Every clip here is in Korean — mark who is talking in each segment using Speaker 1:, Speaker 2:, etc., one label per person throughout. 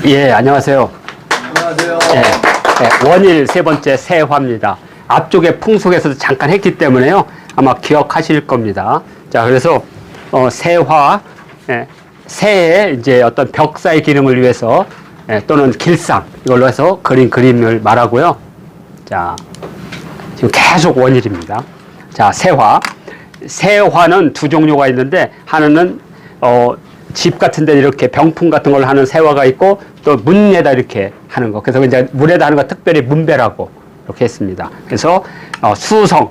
Speaker 1: 예, 안녕하세요.
Speaker 2: 안녕하세요.
Speaker 1: 원일 세 번째 세화입니다. 앞쪽에 풍속에서도 잠깐 했기 때문에요. 아마 기억하실 겁니다. 자, 그래서 세화, 새의 이제 어떤 벽사의 기능을 위해서 또는 길상 이걸로 해서 그린 그림을 말하고요. 자, 지금 계속 원일입니다. 자, 세화. 세화는 두 종류가 있는데 하나는 집 같은 데 이렇게 병풍 같은 걸 하는 세화가 있고 또 문에다 이렇게 하는 거. 그래서 이제 문에다 하는 거 특별히 문배라고 이렇게 했습니다. 그래서 수성.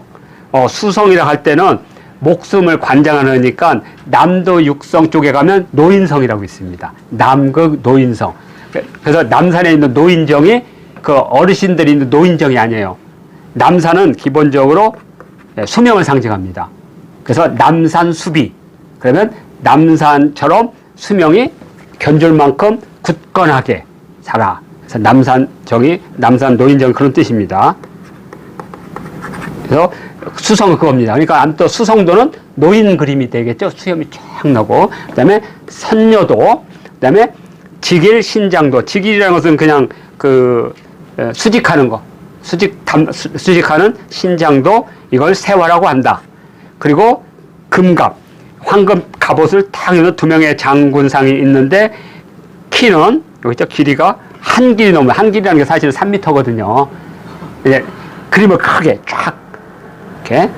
Speaker 1: 수성이라 할 때는 목숨을 관장하니까 남도 육성 쪽에 가면 노인성이라고 있습니다. 남극 노인성. 그래서 남산에 있는 노인정이 그 어르신들이 있는 노인정이 아니에요. 남산은 기본적으로 수명을 상징합니다. 그래서 남산 수비. 그러면 남산처럼 수명이 견줄 만큼 굳건하게 살아. 그래서 남산정이, 남산 노인정이 그런 뜻입니다. 그래서 수성은 그겁니다. 그러니까 또 수성도는 노인 그림이 되겠죠. 수염이 쫙 나고. 그 다음에 선녀도, 그 다음에 직일 신장도. 직일이라는 것은 그냥 수직하는 거. 수직하는 신장도 이걸 세화라고 한다. 그리고 금갑. 황금 갑옷을 탁 입는 두 명의 장군상이 있는데 키는 여기 있죠. 길이가 한 길이 넘어요. 한 길이라는 게 사실은 3m거든요. 이제 그림을 크게 쫙 이렇게.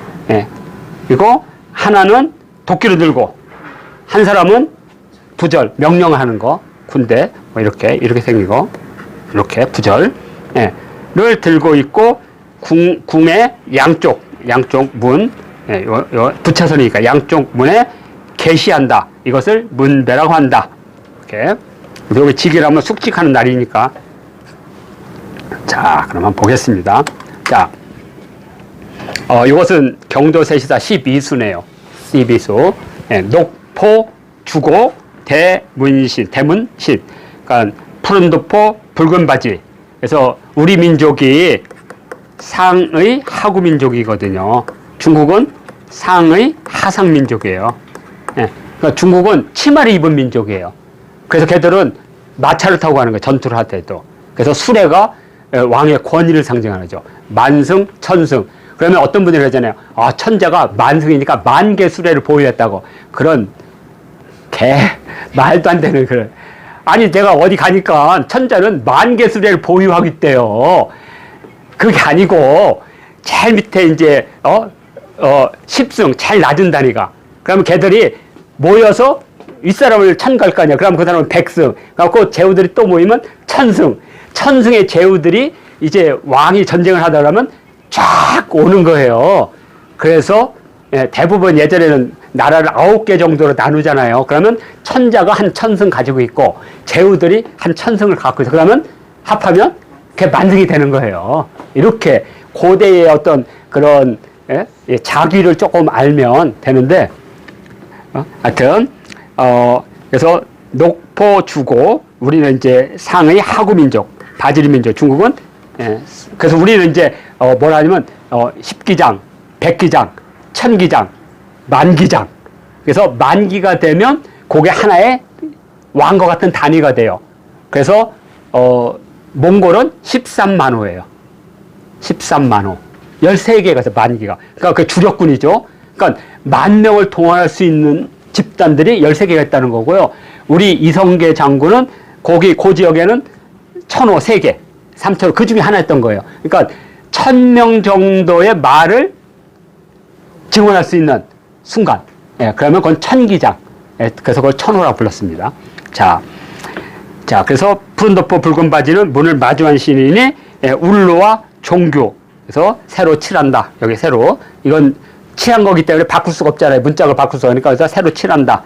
Speaker 1: 그리고 하나는 도끼를 들고 한 사람은 부절 명령하는 거 군대 뭐 이렇게 생기고 이렇게 부절 를 들고 있고 궁의 양쪽 문 부차선이니까 양쪽 문에 계시한다. 이것을 문배라고 한다. 이렇게. 여기 직이라면 숙직하는 날이니까. 자, 그러면 보겠습니다. 자, 이것은 경도세시사 12수네요. 12수. 녹포, 주고, 대문신. 그러니까 푸른 도포, 붉은 바지. 그래서 우리 민족이 상의 하구 민족이거든요. 중국은 상의 하상 민족이에요. 그러니까 중국은 치마를 입은 민족이에요. 그래서 걔들은 마차를 타고 가는 거예요. 전투를 할 때도. 그래서 수레가 왕의 권위를 상징하는 거죠. 만승, 천승. 그러면 어떤 분들이 그러잖아요. 천자가 만승이니까 만개 수레를 보유했다고. 그런 말도 안 되는 그런. 아니, 내가 어디 가니까 천자는 만개 수레를 보유하고 있대요. 그게 아니고 제일 밑에 이제 10승 제일 낮은 단위가. 그러면 걔들이 모여서 윗사람을 천갈 거 아니야. 그럼 그 사람은 100승. 그래갖고 제후들이 또 모이면 1000승. 1000승의 제후들이 이제 왕이 전쟁을 하다 그러면 쫙 오는 거예요. 그래서 대부분 예전에는 나라를 9개 정도로 나누잖아요. 그러면 천자가 한 1000승 가지고 있고 제후들이 한 1000승을 갖고 있어. 그러면 합하면 그게 만승이 되는 거예요. 이렇게 고대의 어떤 그런 자기를 조금 알면 되는데 하여튼 그래서 녹포 주고 우리는 이제 상의 하구 민족, 바지리 민족. 중국은 그래서 우리는 이제 뭐라 하냐면 10기장, 100기장, 1000기장, 만기장. 그래서 만기가 되면 그게 하나의 왕과 같은 단위가 돼요. 그래서 몽골은 13만호예요. 13만호. 13개가 서 만기가. 그러니까 그 주력군이죠. 그러니까 10,000명을 동원할 수 있는 집단들이 13개가 있다는 거고요. 우리 이성계 장군은 그 지역에는 1,000호 3개, 3,000호 그 중에 하나였던 거예요. 그러니까 1,000명 정도의 말을 증언할 수 있는 순간. 그러면 그건 천기장. 그래서 그걸 1,000호라고 불렀습니다. 자, 그래서 푸른 도포 붉은 바지는 문을 마주한 신인이 울로와 종교. 그래서 새로 칠한다. 여기 새로. 이건 칠한 거기 때문에 바꿀 수가 없잖아요. 문짝을 바꿀 수가 없으니까. 그래서 새로 칠한다.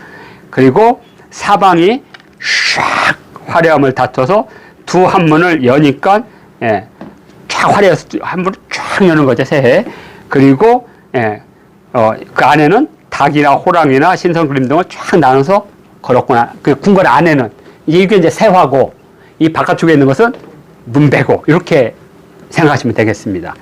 Speaker 1: 그리고 사방이 샥 화려함을 다퉈서 두 한문을 여니까 쫙 화려해서 한문을 쫙 여는 거죠. 새해. 그리고 그 안에는 닭이나 호랑이나 신선 그림 등을 쫙 나눠서 걸었구나. 그 궁궐 안에는 이게 이제 세화고 이 바깥쪽에 있는 것은 문배고 이렇게 생각하시면 되겠습니다.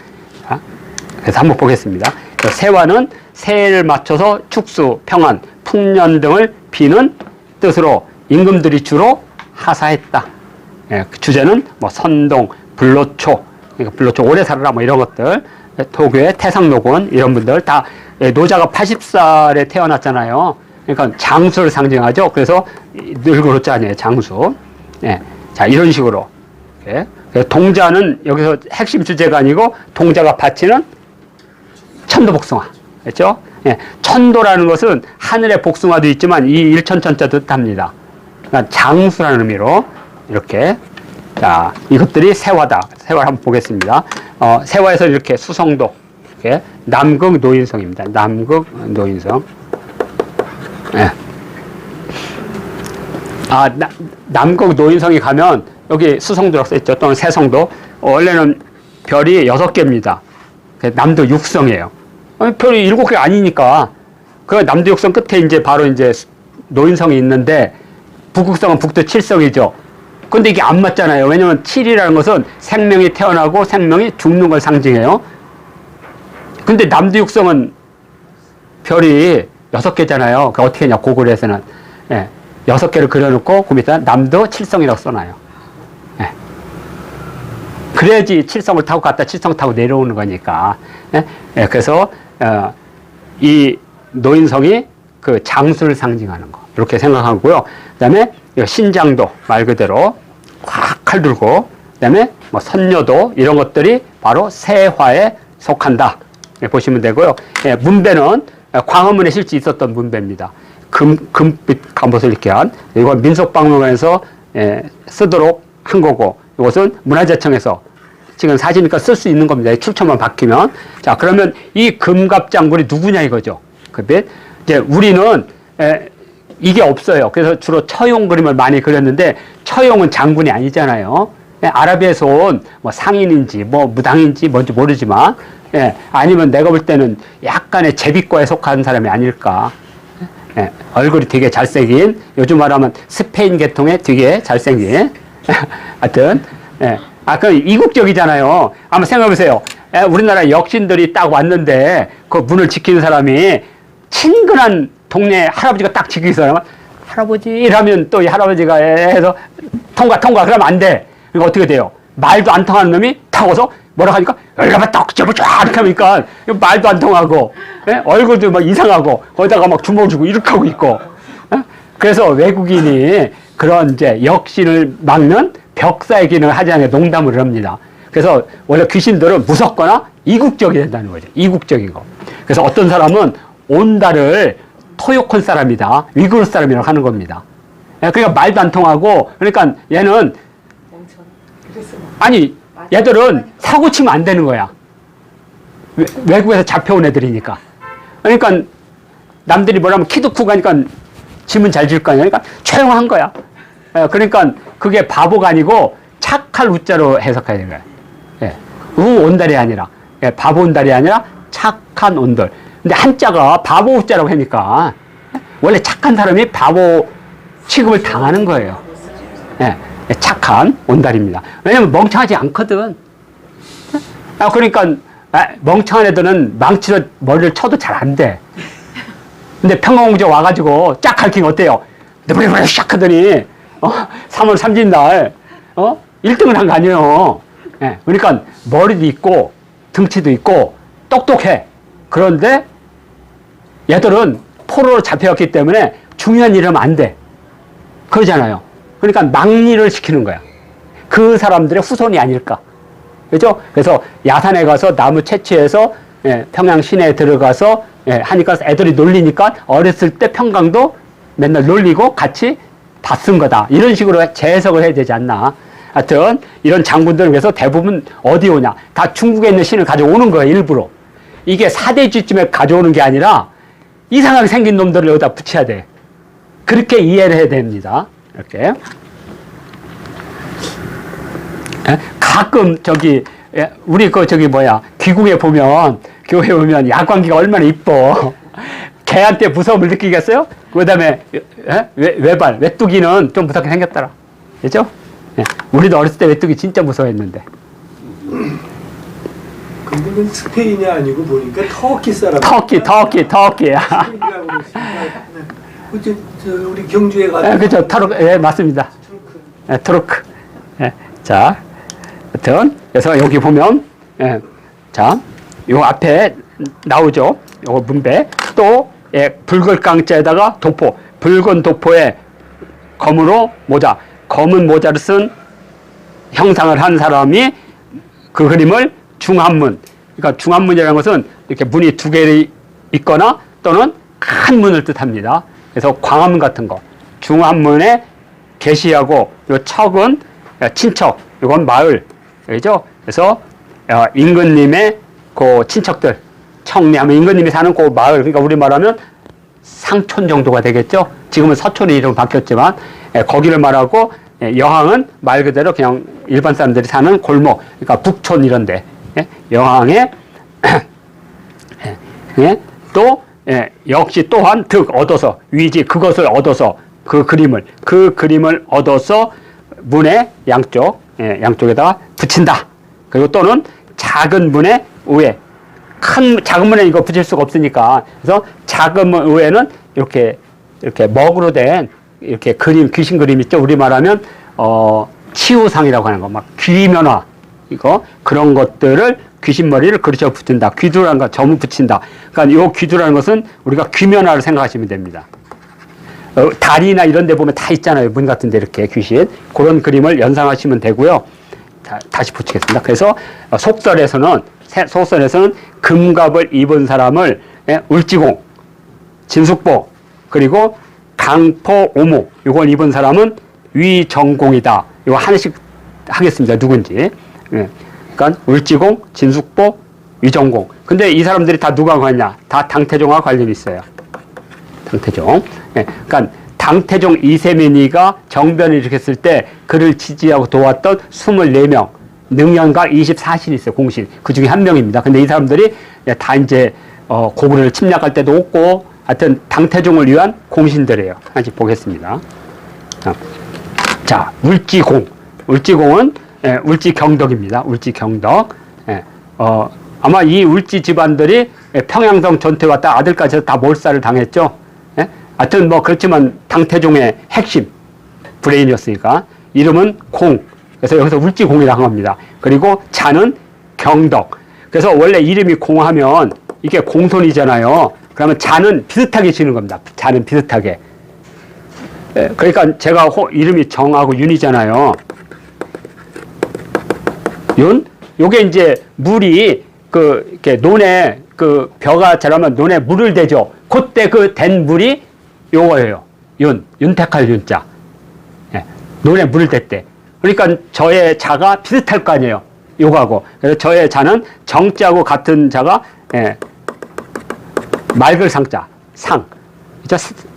Speaker 1: 그래서 한번 보겠습니다. 세화는 새해를 맞춰서 축수, 평안, 풍년 등을 비는 뜻으로 임금들이 주로 하사했다. 예, 그 주제는 뭐 선동, 불로초, 그러니까 불로초 오래 살아라 뭐 이런 것들, 도교의 태상노건 이런 분들 다 노자가 80살에 태어났잖아요. 그러니까 장수를 상징하죠. 그래서 늙어로자 아니에요, 장수. 예, 자 이런 식으로. 예. 동자는 여기서 핵심 주제가 아니고 동자가 바치는 천도복숭아. 그렇죠? 예. 천도라는 것은 하늘의 복숭아도 있지만 이 일천천자도 뜻합니다. 그러니까 장수라는 의미로 이렇게. 자, 이것들이 세화다. 세화를 한번 보겠습니다. 세화에서 이렇게 수성도, 이렇게 남극 노인성입니다. 남극 노인성. 예. 남극 노인성이 가면 여기 수성도라고 써있죠. 또는 세성도. 원래는 별이 6개입니다. 남도 육성이에요. 별이 7개 아니니까. 그 남도 육성 끝에 이제 바로 이제 노인성이 있는데 북극성은 북도 7성이죠. 근데 이게 안 맞잖아요. 왜냐면 7이라는 것은 생명이 태어나고 생명이 죽는 걸 상징해요. 근데 남도 육성은 별이 6개잖아요. 그 어떻게 했냐, 고구려에서는. 예. 6개를 그려놓고 그 밑에 남도 7성이라고 써놔요. 예. 그래야지 7성을 타고 갔다 7성 타고 내려오는 거니까. 예. 예. 그래서 이 노인성이 그 장수를 상징하는 거 이렇게 생각하고요. 그다음에 신장도 말 그대로 콱 칼 들고, 그다음에 뭐 선녀도 이런 것들이 바로 세화에 속한다. 예. 보시면 되고요. 예. 문배는 광화문에 실제 있었던 문배입니다. 금빛 갑옷을 입게 한, 이건 민속박물관에서 쓰도록 한 거고, 이것은 문화재청에서 지금 사진이니까 쓸 수 있는 겁니다. 출처만 바뀌면. 자, 그러면 이 금갑장군이 누구냐 이거죠. 근데 이제 우리는 이게 없어요. 그래서 주로 처용 그림을 많이 그렸는데, 처용은 장군이 아니잖아요. 아랍에서 온 뭐 상인인지 뭐 무당인지 뭔지 모르지만, 아니면 내가 볼 때는 약간의 제비과에 속한 사람이 아닐까. 얼굴이 되게 잘생긴, 요즘 말하면 스페인 계통의 되게 잘생긴. 하여튼, 그 이국적이잖아요. 한번 생각해보세요. 우리나라 역신들이 딱 왔는데, 그 문을 지키는 사람이 친근한 동네 할아버지가 딱 지키는 사람, 할아버지 이러면 또 이 할아버지가 해서 통과, 그러면 안 돼. 그러니까 어떻게 돼요? 말도 안 통하는 놈이 타고서 뭐라 하니까, 얼마나 떡 접어 쫙 이렇게 하니까 말도 안 통하고, 얼굴도 막 이상하고, 거기다가 막 주먹 주고 이렇게 하고 있고. 그래서 외국인이 그런 이제 역신을 막는 벽사의 기능을 하지 않게 농담을 합니다. 그래서 원래 귀신들은 무섭거나 이국적이 된다는 거죠. 이국적인 거. 그래서 어떤 사람은 온다를 토요콘 사람이다, 위구르 사람이라고 하는 겁니다. 그러니까 말도 안 통하고, 그러니까 얘는, 아니, 얘들은 사고 치면 안 되는 거야. 외국에서 잡혀온 애들이니까. 그러니까 남들이 뭐라면 키도 크고 하니까 짐은 잘 질 거 아니야. 그러니까 조용한 거야. 그러니까 그게 바보가 아니고 착할 우자로 해석해야 되는 거야. 온달이 아니라, 바보 온달이 아니라 착한 온돌. 근데 한자가 바보 우자라고 하니까 원래 착한 사람이 바보 취급을 당하는 거예요. 착한 온달입니다. 왜냐면 멍청하지 않거든. 그러니까 멍청한 애들은 망치로 머리를 쳐도 잘 안 돼. 근데 평화공주 와가지고 쫙 가르치면 어때요? 너브리브리 샥 하더니 3월 3진 날 1등을 한 거 아니에요. 그러니까 머리도 있고 등치도 있고 똑똑해. 그런데 얘들은 포로로 잡혀왔기 때문에 중요한 일을 하면 안 돼. 그러잖아요. 그러니까 막리를 시키는 거야. 그 사람들의 후손이 아닐까. 그죠? 그래서 야산에 가서 나무 채취해서 평양 시내에 들어가서 하니까 애들이 놀리니까 어렸을 때 평강도 맨날 놀리고 같이 다 쓴 거다. 이런 식으로 재해석을 해야 되지 않나. 하여튼 이런 장군들을 위해서 대부분 어디 오냐. 다 중국에 있는 신을 가져오는 거예요. 일부러. 이게 사대주쯤에 가져오는 게 아니라 이상하게 생긴 놈들을 여기다 붙여야 돼. 그렇게 이해를 해야 됩니다. 이렇게. 가끔 우리 귀국에 보면, 교회 보면 야광기가 얼마나 이뻐. 개한테 무서움을 느끼겠어요? 그 다음에 외뚜기는 좀 무섭게 생겼더라. 그죠? 우리도 어렸을 때 외뚜기 진짜 무서워했는데.
Speaker 2: 근데 그 스페인이 아니고 보니까 터키 사람.
Speaker 1: 터키.
Speaker 2: 우리 경주에 가서.
Speaker 1: 그죠. 맞습니다. 트루크. 예, 자, 하여튼, 그래서 여기 보면, 예, 자, 요 앞에 나오죠. 요거 문배. 또, 예, 붉은 깡자에다가 도포. 붉은 도포에 검으로 모자. 검은 모자를 쓴 형상을 한 사람이 그 그림을 중한문. 그러니까 중한문이라는 것은 이렇게 문이 두 개 있거나 또는 큰 문을 뜻합니다. 그래서 광화문 같은 거. 중한문에 계시하고 요 척은 친척. 이건 마을. 그죠? 그래서 임금님의 그 친척들. 청리하면 임금님이 사는 그 마을. 그러니까 우리 말하면 상촌 정도가 되겠죠? 지금은 서촌이 이름 바뀌었지만 거기를 말하고 여항은 말 그대로 그냥 일반 사람들이 사는 골목. 그러니까 북촌 이런 데. 여항에 또 역시 또한 득 얻어서 위지 그것을 얻어서 그 그림을 얻어서 문의 양쪽에다가 붙인다. 그리고 또는 작은 문의 위에 작은 문에 이거 붙일 수가 없으니까 그래서 작은 문 위에는 이렇게 먹으로 된 이렇게 귀신 그림 있죠. 우리 말하면 치우상이라고 하는 거, 막 귀면화 이거 그런 것들을 귀신 머리를 그려져 붙인다. 귀두라는 거 점을 붙인다. 그러니까 이 귀두라는 것은 우리가 귀면화를 생각하시면 됩니다. 다리나 이런 데 보면 다 있잖아요. 문 같은 데 이렇게 귀신. 그런 그림을 연상하시면 되고요. 다시 붙이겠습니다. 그래서 속설에서는 금갑을 입은 사람을 울지공, 진숙보, 그리고 강포 오목 이걸 입은 사람은 위정공이다. 이거 하나씩 하겠습니다. 누군지. 그러니까 울지공, 진숙보, 위정공. 근데 이 사람들이 다 누가 관냐? 다 당태종과 관련이 있어요. 당태종. 그러니까 당태종 이세민이가 정변을 일으켰을 때 그를 지지하고 도왔던 24명, 능연가 24신이 있어요. 공신. 그 중에 한 명입니다. 근데 이 사람들이 다 이제 고구려를 침략할 때도 없고 하여튼 당태종을 위한 공신들이에요. 하나씩 보겠습니다. 자, 울지공. 울지공은 울지경덕입니다. 울지경덕. 아마 이 울지 집안들이 평양성 전투에 왔다 아들까지 다 몰살을 당했죠. 하여튼 뭐 그렇지만 당태종의 핵심 브레인이었으니까 이름은 공. 그래서 여기서 울지공이라고 합니다. 그리고 자는 경덕. 그래서 원래 이름이 공하면 이게 공손이잖아요. 그러면 자는 비슷하게 지는 겁니다. 자는 비슷하게. 그러니까 제가 이름이 정하고 윤이잖아요. 윤? 요게 이제 물이 이렇게 논에 벼가 자라면 논에 물을 대죠. 그때 그 댄 물이 요거예요. 윤택할 윤자. 논에 물을 댔대. 그러니까 저의 자가 비슷할 거 아니에요. 요거하고. 그래서 저의 자는 정자하고 같은 자가 맑을 상자.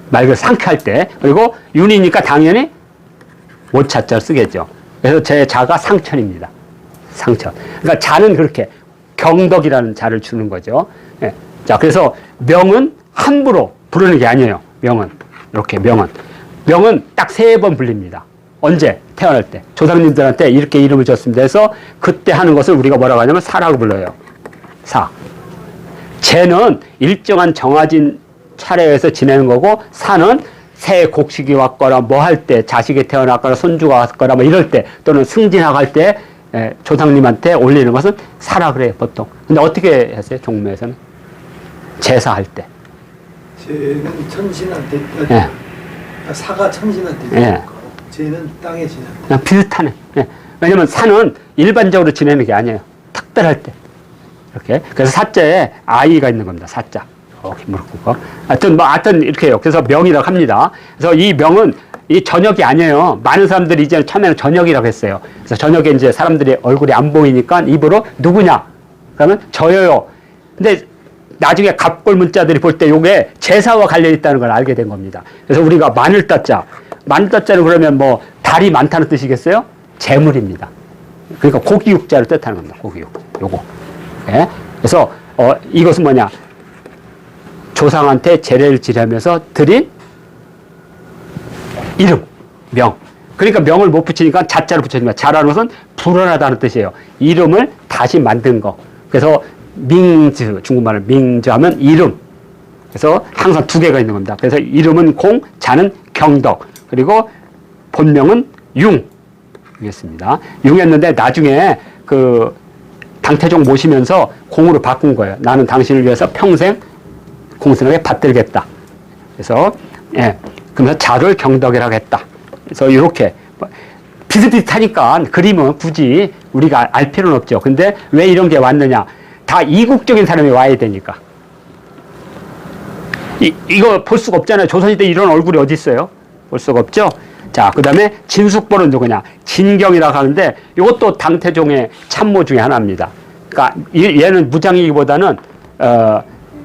Speaker 1: 맑을 상쾌할 때. 그리고 윤이니까 당연히 오차자를 쓰겠죠. 그래서 제 자가 상천입니다. 상천. 그러니까 자는 그렇게 경덕이라는 자를 주는 거죠. 자, 그래서 명은 함부로 부르는 게 아니에요. 명은. 이렇게 명은 딱 3번 불립니다. 언제? 태어날 때. 조상님들한테 이렇게 이름을 줬습니다. 해서 그때 하는 것을 우리가 뭐라고 하냐면 사라고 불러요. 사. 제는 일정한 정해진 차례에서 지내는 거고, 사는 새 곡식이 왔거나 뭐 할 때, 자식이 태어났거나 손주가 왔거나 뭐 이럴 때, 또는 승진하고 할 때 조상님한테 올리는 것은 사라 그래요, 보통. 근데 어떻게 했어요, 종묘에서는? 제사할 때.
Speaker 2: 쟤는 천신한테,
Speaker 1: 예.
Speaker 2: 사가 천신한테,
Speaker 1: 예.
Speaker 2: 쟤는 땅에 지내.
Speaker 1: 그냥 비슷하네. 예. 왜냐면 사는 일반적으로 지내는 게 아니에요. 특별할 때. 이렇게. 그래서 사자에 아이가 있는 겁니다. 사자. 이렇게 무릎 꿇고. 하여튼 이렇게 해요. 그래서 명이라고 합니다. 그래서 이 명은 이 저녁이 아니에요. 많은 사람들이 이제 처음에는 저녁이라고 했어요. 그래서 저녁에 이제 사람들이 얼굴이 안 보이니까 입으로 누구냐? 그러면 저요. 근데 나중에 갑골 문자들이 볼 때 요게 제사와 관련이 있다는 걸 알게 된 겁니다. 그래서 우리가 마늘따자. 마늘따자는 그러면 뭐 달이 많다는 뜻이겠어요? 재물입니다. 그러니까 고기육자를 뜻하는 겁니다. 고기육. 요거. 예? 그래서 이것은 뭐냐? 조상한테 제례를 지내면서 드린 이름, 명. 그러니까 명을 못 붙이니까 자자를 붙여줍니다. 자라는 것은 불어나다는 뜻이에요. 이름을 다시 만든 거. 그래서 밍즈, 중국말을 밍즈 하면 이름. 그래서 항상 2개가 있는 겁니다. 그래서 이름은 공, 자는 경덕. 그리고 본명은 융. 융했습니다. 융했는데 나중에 그 당태종 모시면서 공으로 바꾼 거예요. 나는 당신을 위해서 평생 공손하게 받들겠다. 그래서 예, 그러면서 자를 경덕이라고 했다. 그래서 이렇게 비슷비슷하니까 그림은 굳이 우리가 알 필요는 없죠. 근데 왜 이런 게 왔느냐? 다 이국적인 사람이 와야 되니까. 이거 볼 수가 없잖아요. 조선시대 이런 얼굴이 어디 있어요? 볼 수가 없죠. 자, 그 다음에 진숙보는 누구냐? 진경이라고 하는데 이것도 당태종의 참모 중에 하나입니다. 그러니까 얘는 무장이기보다는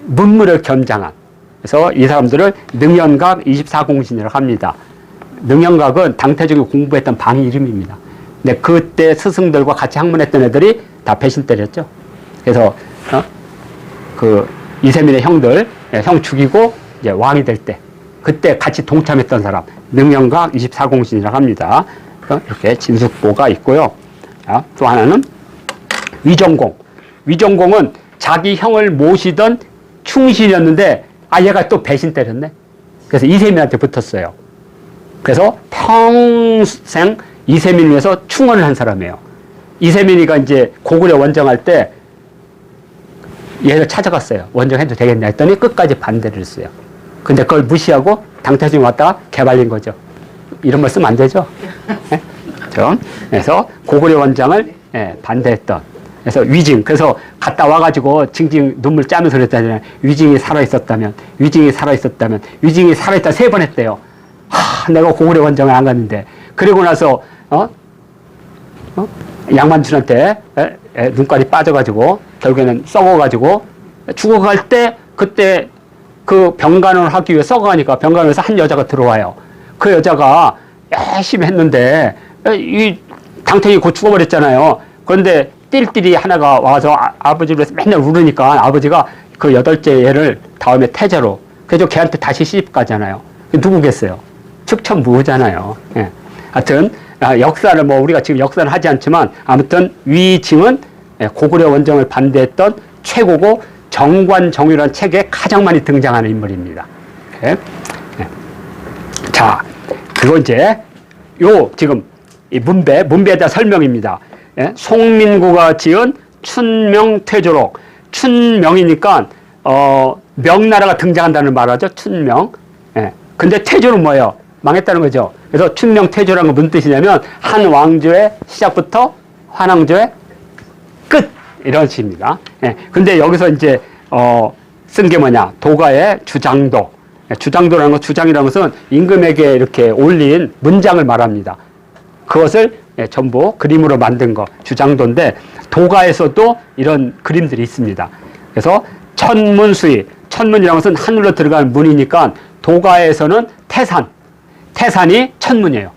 Speaker 1: 문무를 겸장한. 그래서 이 사람들을 능연각 24공신이라고 합니다. 능연각은 당태종이 공부했던 방 이름입니다. 근데 그때 스승들과 같이 학문했던 애들이 다 배신 때렸죠. 그래서 그 이세민의 형들, 형 죽이고 이제 왕이 될 때, 그때 같이 동참했던 사람, 능연각 24공신이라고 합니다. 이렇게 진숙보가 있고요. 자, 또 하나는 위정공. 위정공은 자기 형을 모시던 충신이었는데, 얘가 또 배신 때렸네. 그래서 이세민한테 붙었어요. 그래서 평생 이세민을 위해서 충원을 한 사람이에요. 이세민이가 이제 고구려 원정할 때 얘를 찾아갔어요. 원정해도 되겠냐 했더니 끝까지 반대를 했어요. 근데 그걸 무시하고 당태종이 왔다가 개발린 거죠. 이런 말 쓰면 안 되죠. 네? 그래서 고구려 원장을 반대했던. 그래서 위징. 그래서 갔다 와가지고 징징 눈물 짜면서 그랬다잖아요. 위징이 살아있었다면, 위징이 살아있었다면, 위징이 살아있다 3번 했대요. 내가 고구려 원정을 안 갔는데. 그리고 나서 양만춘한테 눈깔이 빠져가지고 결국에는 썩어가지고 죽어갈 때 그때 그 병간을 하기 위해 썩어가니까 병간에서 한 여자가 들어와요. 그 여자가 열심히 했는데 이 당태이 곧 죽어버렸잖아요. 그런데 띨띨이 하나가 와서 아버지를 맨날 울으니까 아버지가 그 8째 애를 다음에 태자로 그래서 걔한테 다시 시집 가잖아요. 누구겠어요? 측천무후잖아요. 예. 하여튼 역사를 우리가 지금 역사를 하지 않지만 아무튼 위징은 고구려 원정을 반대했던 최고고 정관정유라는 책에 가장 많이 등장하는 인물입니다. 예. 자, 그거 이제 지금 이 문배에 대한 설명입니다. 예. 송민구가 지은 춘명퇴조록. 춘명이니까 명나라가 등장한다는 말하죠. 춘명. 예. 근데 퇴조는 뭐예요? 망했다는 거죠. 그래서 춘명퇴조라는 건 무슨 뜻이냐면 한 왕조의 시작부터 환왕조의 끝 이런 식입니다. 예. 근데 여기서 이제 쓴 게 뭐냐? 도가의 주장도. 주장도라는 건 주장이라는 것은 임금에게 이렇게 올린 문장을 말합니다. 그것을 전부 그림으로 만든 거 주장도인데 도가에서도 이런 그림들이 있습니다. 그래서 천문수의 천문이라는 것은 하늘로 들어가는 문이니까 도가에서는 태산이 천문이에요.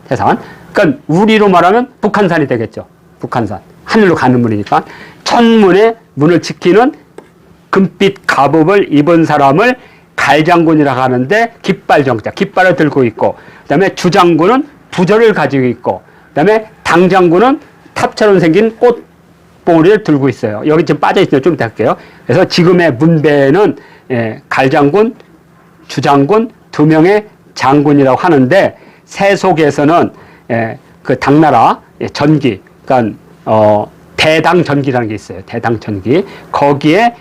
Speaker 1: 태산. 그러니까 우리로 말하면 북한산이 되겠죠. 북한산. 하늘로 가는 문이니까 천문의 문을 지키는 금빛 갑옷을 입은 사람을 갈장군이라고 하는데 깃발정자, 깃발을 들고 있고 그다음에 주장군은 부절을 가지고 있고 그다음에 당장군은 탑처럼 생긴 꽃봉오리를 들고 있어요. 여기 지금 빠져있어요. 좀 이따 할게요. 그래서 지금의 문배는 갈장군, 주장군 2명의 장군이라고 하는데 세속에서는 그 당나라 전기, 그러니까 대당전기라는 게 있어요. 대당전기. 거기에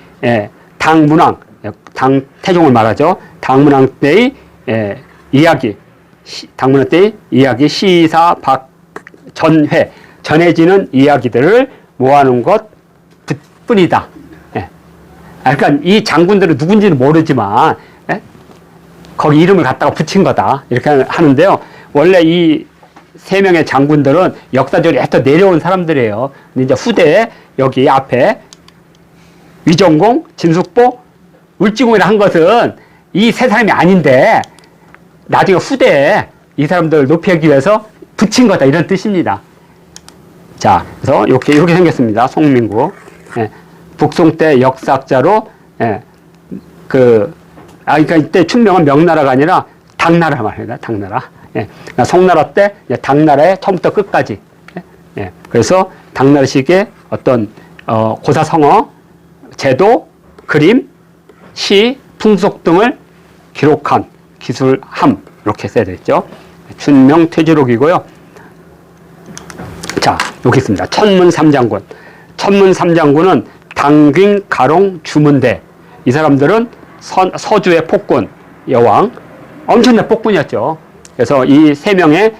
Speaker 1: 당문왕, 당태종을 말하죠. 당문왕 때의 이야기, 당문왕 때의 이야기, 시사, 전회, 전해지는 이야기들을 모아놓은 것 뿐이다. 그러니까 이 장군들은 누군지는 모르지만 거기 이름을 갖다가 붙인 거다. 이렇게 하는데요. 원래 이 3명의 장군들은 역사적으로 여태 내려온 사람들이에요. 근데 이제 후대에 여기 앞에 위정공, 진숙보, 울지공이라 한 것은 이 3사람이 아닌데 나중에 후대에 이 사람들을 높이기 위해서 붙인 거다. 이런 뜻입니다. 자, 그래서 이렇게 생겼습니다. 송민구. 북송 때 역사학자로 그러니까 이때 춘명은 명나라가 아니라 당나라 말입니다. 당나라. 그러니까 송나라 때 당나라의 처음부터 끝까지. 그래서 당나라식의 어떤 고사성어, 제도, 그림, 시, 풍속 등을 기록한 기술함 이렇게 써야 되겠죠. 춘명퇴조록이고요. 여기 있습니다. 천문 삼장군. 천문 삼장군은 당균, 가롱, 주문대. 이 사람들은 서주의 폭군, 여왕. 엄청난 폭군이었죠. 그래서 이 세 명의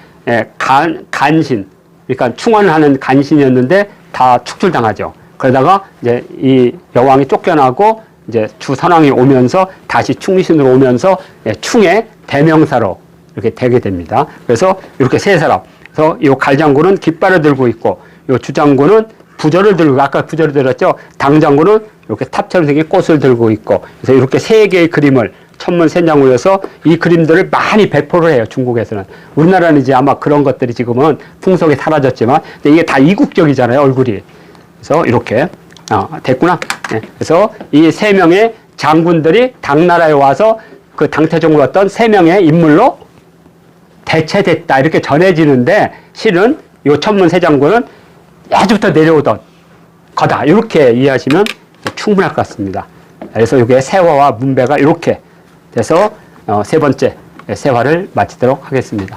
Speaker 1: 간신, 그러니까 충원하는 간신이었는데 다 축출당하죠. 그러다가 이제 이 여왕이 쫓겨나고 이제 주선왕이 오면서 다시 충신으로 오면서 충의 대명사로 이렇게 되게 됩니다. 그래서 이렇게 세 사람. 그래서 이 갈장군은 깃발을 들고 있고, 이 주장군은 부절을 들고, 아까 부절을 들었죠? 당장군은 이렇게 탑처럼 생긴 꽃을 들고 있고, 그래서 이렇게 세 개의 그림을 천문센장군에서 이 그림들을 많이 배포를 해요, 중국에서는. 우리나라는 이제 아마 그런 것들이 지금은 풍속이 사라졌지만, 근데 이게 다 이국적이잖아요, 얼굴이. 그래서 이렇게, 됐구나. 네. 그래서 이 세 명의 장군들이 당나라에 와서 그 당태종을 어떤 세 명의 인물로 대체됐다, 이렇게 전해지는데, 실은 이 천문세장군은 예전부터 내려오던 거다, 이렇게 이해하시면 충분할 것 같습니다. 그래서 이게 세화와 문배가 이렇게 돼서 세 번째 세화를 마치도록 하겠습니다.